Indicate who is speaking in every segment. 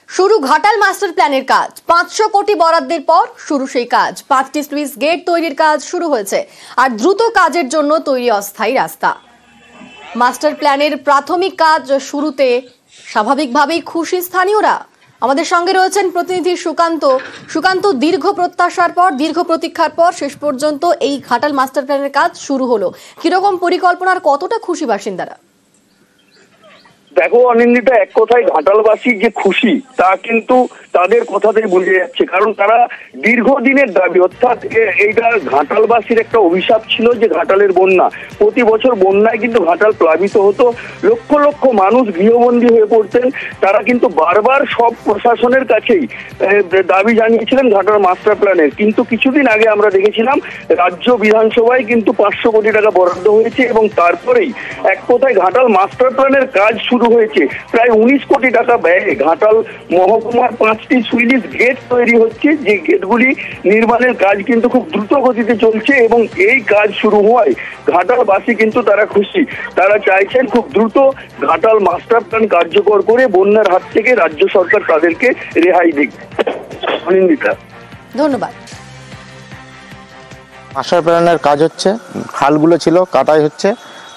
Speaker 1: শুরু ঘাটাল মাস্টার প্ল্যানের কাজ। 500 কোটি বরাদ্দের পর শুরু সেই কাজ। 5টি স্লুইস গেট তৈরির কাজ শুরু হয়েছে, আর দ্রুত কাজের জন্য তৈরি অস্থায়ী রাস্তা। মাস্টার প্ল্যানের প্রাথমিক কাজ শুরুতে স্বাভাবিকভাবেই খুশি স্থানীয়রা। আমাদের সঙ্গে রয়েছেন প্রতিনিধি সুকান্ত। দীর্ঘ প্রত্যাশার পর, দীর্ঘ প্রতীক্ষার পর শেষ পর্যন্ত এই ঘাটাল মাস্টার প্ল্যানের কাজ শুরু হলো। কিরকম পরিকল্পনার, কতটা খুশি বাসিন্দারা?
Speaker 2: দেখো অনিন্দিতা, এক কথায় ঘাটালবাসী যে খুশি তা কিন্তু তাদের কথাতেই বোঝা যাচ্ছে, কারণ তারা দীর্ঘদিনের দাবি, অর্থাৎ এইটা ঘাটালবাসীর একটা অভিশাপ ছিল যে ঘাটালের বন্যা, প্রতি বছর বন্যায় কিন্তু ঘাটাল প্লাবিত হতো, লক্ষ লক্ষ মানুষ গৃহবন্দী হয়ে পড়তেন। তারা কিন্তু বারবার সব প্রশাসনের কাছেই দাবি জানিয়েছিলেন ঘাটাল মাস্টার প্ল্যানের, কিন্তু কিছুদিন আগে আমরা দেখেছিলাম রাজ্য বিধানসভায় কিন্তু 500 কোটি টাকা বরাদ্দ হয়েছে এবং তারপরেই এক কথায় ঘাটাল মাস্টার প্ল্যানের কাজ শুরু হয়েছে। প্রায় 19 কোটি টাকা ব্যয়ে ঘাটাল মহকুমার 5টি সুইলিশ গেট তৈরি হচ্ছে, যে গেটগুলি নির্মাণের কাজ কিন্তু খুব দ্রুত গতিতে চলছে এবং এই কাজ শুরু হওয়ায় ঘাটালবাসী কিন্তু তারা খুশি। তারা চাইছেন খুব দ্রুত ঘাটাল মাস্টার প্ল্যান কার্যকর করে বন্যার হাত থেকে রাজ্য সরকার তাদেরকে রেহাই দিক। অনিন্দিতা,
Speaker 1: ধন্যবাদ।
Speaker 3: মাস্টার প্ল্যানের কাজ হচ্ছে, খালগুলো ছিল কাটাই হচ্ছে,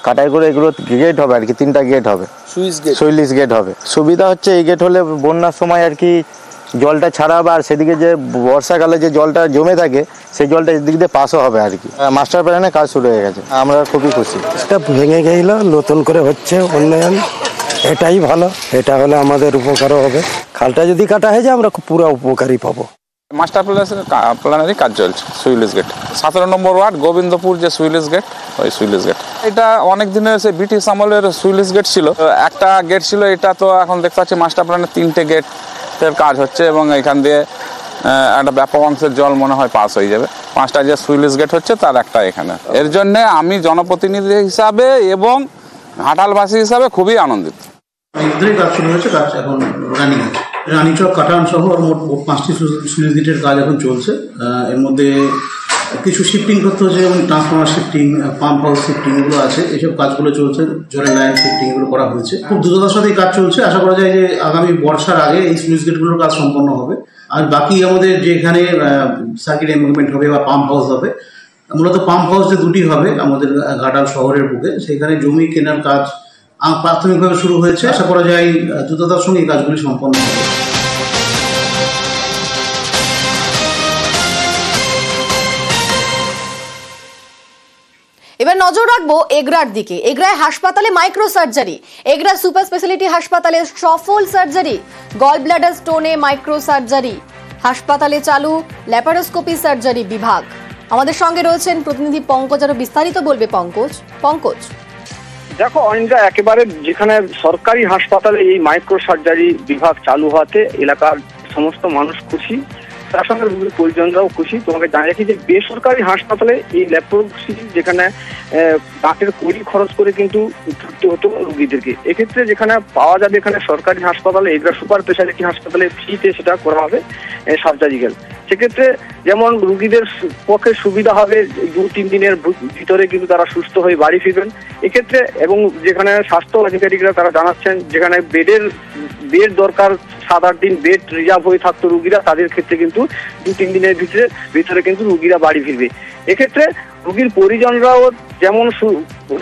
Speaker 3: কাটাই করে এগুলো গেট হবে আর কি, 3টা গেট হবে, সুইলিশ গেট হবে। সুবিধা হচ্ছে এই গেট হলে বন্যার সময় আর কি জলটা ছাড়া হবে, আর সেদিকে যে বর্ষাকালে যে জলটা জমে থাকে সেই জলটা এদিক দিয়ে পাসও হবে আর কি। মাস্টার প্ল্যানের কাজ শুরু হয়ে গেছে, আমরা খুবই খুশি।
Speaker 4: এটা ভেঙে গেল, নতুন করে হচ্ছে উন্নয়ন, এটাই ভালো। এটা হলে আমাদের উপকারও হবে। খালটা যদি কাটা হয়ে যায় আমরা পুরো উপকারই পাবো।
Speaker 5: মাস্টার প্ল্যানেরই কাজ চলছে। সুইলিশ গেট 17 নম্বর ওয়ার্ড গোবিন্দপুর, যে সুইলিশ গেট, ওই সুইলিশ গেট। এটা অনেক দিনের সে ব্রিটিশ আমলের সুইলিশ গেট ছিল, একটা গেট ছিল, এটা তো এখন দেখতে পাচ্ছি মাস্টার প্ল্যানের 3টে গেটের কাজ হচ্ছে এবং এখান দিয়ে একটা ব্যাপক অংশের জল মনে হয় পাস হয়ে যাবে। 5টা যে সুইলিশ গেট হচ্ছে তার একটা এখানে। এর জন্য আমি জনপ্রতিনিধি হিসাবে এবং ঘাটালবাসী হিসাবে খুবই আনন্দিত।
Speaker 6: কাজ শুরু হয়েছে, কাজ এখন রানিং আছে। রানীচক, কাটান সহ মোট 5টি সুইচ গেটের কাজ এখন চলছে। এর মধ্যে কিছু শিফটিং করতে হচ্ছে, যেমন transformer shifting, pump house shifting, এগুলো আছে। এইসব কাজগুলো চলছে, জলের লাইন শিফটিং এগুলো করা হয়েছে। খুব দ্রুততার সাথে কাজ চলছে। আশা করা যায় যে আগামী বর্ষার আগে এই সুইচ গেটগুলোর কাজ সম্পন্ন হবে। আর বাকি আমাদের যেখানে সার্কিট এমপ্লয়মেন্ট হবে বা পাম্প হাউস হবে, মূলত পাম্প হাউস যে 2টি হবে আমাদের ঘাটাল শহরের বুকে, সেখানে জমি কেনার কাজ প্রাথমিকভাবে শুরু হয়েছে। আশা করা যায় দ্রুততার সঙ্গে এই কাজগুলি সম্পন্ন হবে।
Speaker 1: এবার নজর রাখবো এগরার দিকে। এগরায় হাসপাতালে micro surgery, Egra super speciality হাসপাতালে সফল সার্জারি, গল ব্লাডার স্টোনে মাইক্রো সার্জারি। হাসপাতালে চালু ল্যাপারোস্কোপি সার্জারি বিভাগ। আমাদের সঙ্গে রয়েছেন প্রতিনিধি পঙ্কজ, আরো বিস্তারিত বলবে পঙ্কজ।
Speaker 2: দেখো অনিন্দিতা, একেবারে যেখানে সরকারি হাসপাতালে এই মাইক্রো সার্জারি বিভাগ চালু হওয়াতে এলাকার সমস্ত মানুষ খুশি, তার সঙ্গে রোগীর পরিজনরাও খুশি। তোমাকে জানিয়ে রাখি যে বেসরকারি হাসপাতালে এই ল্যাপারোস্কোপি, যেখানে দাঁতের কোটি খরচ করে কিন্তু ধরতে হতো রোগীদেরকে, এক্ষেত্রে যেখানে পাওয়া যাবে এখানে সরকারি হাসপাতালে, এগুলো সুপার স্পেশালিটি হাসপাতালে ফ্রিতে সেটা করা হবে সার্জারিক্যাল। সেক্ষেত্রে যেমন রুগীদের পক্ষে সুবিধা হবে, 2-3 দিনের ভিতরে কিন্তু তারা সুস্থ হয়ে বাড়ি ফিরবেন এক্ষেত্রে। এবং যেখানে স্বাস্থ্য আধিকারিকরা তারা জানাচ্ছেন যেখানে বেড দরকার, 7-8 দিন বেড রিজার্ভ হয়ে থাকতো রুগীরা, তাদের ক্ষেত্রে কিন্তু 2-3 দিনের ভিতরে কিন্তু রুগীরা বাড়ি ফিরবে। এক্ষেত্রে রুগীর পরিজনরাও যেমন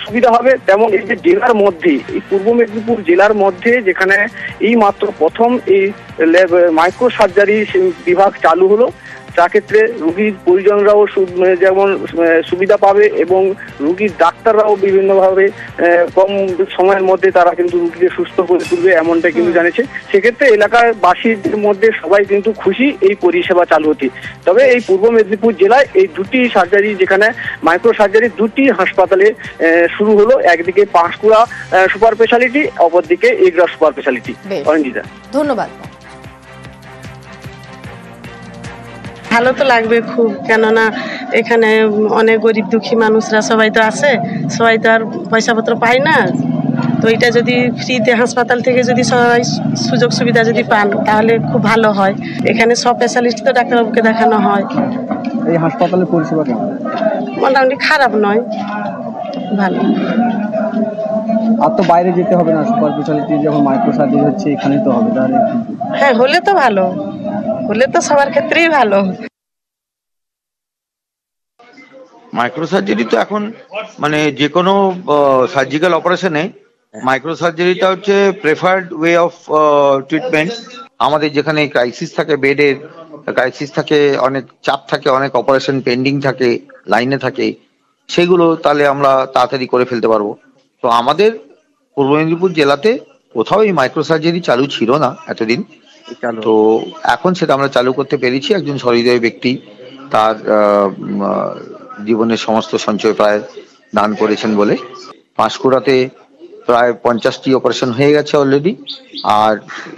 Speaker 2: সুবিধা হবে, তেমন এই যে জেলার মধ্যে, এই পূর্ব মেদিনীপুর জেলার মধ্যে যেখানে এই মাত্র প্রথম এই মাইক্রো সার্জারি বিভাগ চালু হলো, সেক্ষেত্রে রুগীর পরিজনরাও যেমন সুবিধা পাবে এবং রুগীর ডাক্তাররাও বিভিন্নভাবে কম সময়ের মধ্যে তারা কিন্তু রুগীকে সুস্থ করে তুলবে, এমনটা কিন্তু জানিয়েছে। সেক্ষেত্রে এলাকার বাসীদের মধ্যে সবাই কিন্তু খুশি এই পরিষেবা চালু হতে। তবে এই পূর্ব মেদিনীপুর জেলায় এই 2টি সার্জারি, যেখানে মাইক্রো সার্জারি 2টি হাসপাতালে শুরু হলো, একদিকে পাঁশকুড়া সুপার স্পেশালিটি, অপরদিকে এগরা সুপার স্পেশালিটি। অনিন্দিতা,
Speaker 1: ধন্যবাদ।
Speaker 7: ভালো তো লাগবে খুব, কেননা এখানে অনেক গরিব দুঃখী মানুষরা সবাই তো আছে, সবাই তো আর পয়সাপত্র পায় না। তো এটা যদি ফ্রিতে হাসপাতাল থেকে যদি সবাই সুযোগ সুবিধা যদি পান তাহলে খুব ভালো হয়। এখানে সব স্পেশালিস্ট তো ডাক্তারবাবুকে দেখানো হয়।
Speaker 8: এই হাসপাতালের পরিষেবা কেমন?
Speaker 7: মোটামুটি খারাপ নয়, ভালো।
Speaker 8: আর তো বাইরে যেতে হবে না, সুপার স্পেশালিটি যখন মাইক্রো সার্জারি হচ্ছে এখানেই তো হবে, তাহলে
Speaker 7: হ্যাঁ, হলে তো ভালো, হলে তো সবার ক্ষেত্রেই ভালো।
Speaker 9: মাইক্রো সার্জারি তো এখন মানে যে কোনো সার্জিক্যাল অপারেশনে মাইক্রো সার্জারিটা হচ্ছে প্রেফার্ড ওয়ে অফ ট্রিটমেন্ট। আমাদের যেখানে ক্রাইসিস থাকে, বেডের ক্রাইসিস থাকে, অনেক চাপ থাকে, অনেক অপারেশন পেন্ডিং থাকে, লাইনে থাকে, সেগুলো তাহলে আমরা তাড়াতাড়ি করে ফেলতে পারবো। তো আমাদের পূর্ব মেদিনীপুর জেলাতে কোথাও এই মাইক্রো সার্জারি চালু ছিল না এতদিন, তো এখন সেটা আমরা চালু করতে পেরেছি। একজন সহৃদয় ব্যক্তি তার জীবনের সমস্ত সঞ্চয় প্রায় দান করেছেন বলে পাঁশকুড়াতে প্রায় 50টি অপারেশন হয়ে গেছে অলরেডি, আর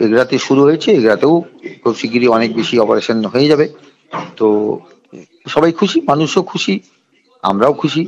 Speaker 9: এগরাতে শুরু হয়েছে, এগরাতেও খুব শিগগিরই অনেক বেশি অপারেশন হয়ে যাবে। তো সবাই খুশি, মানুষও খুশি, আমরাও খুশি।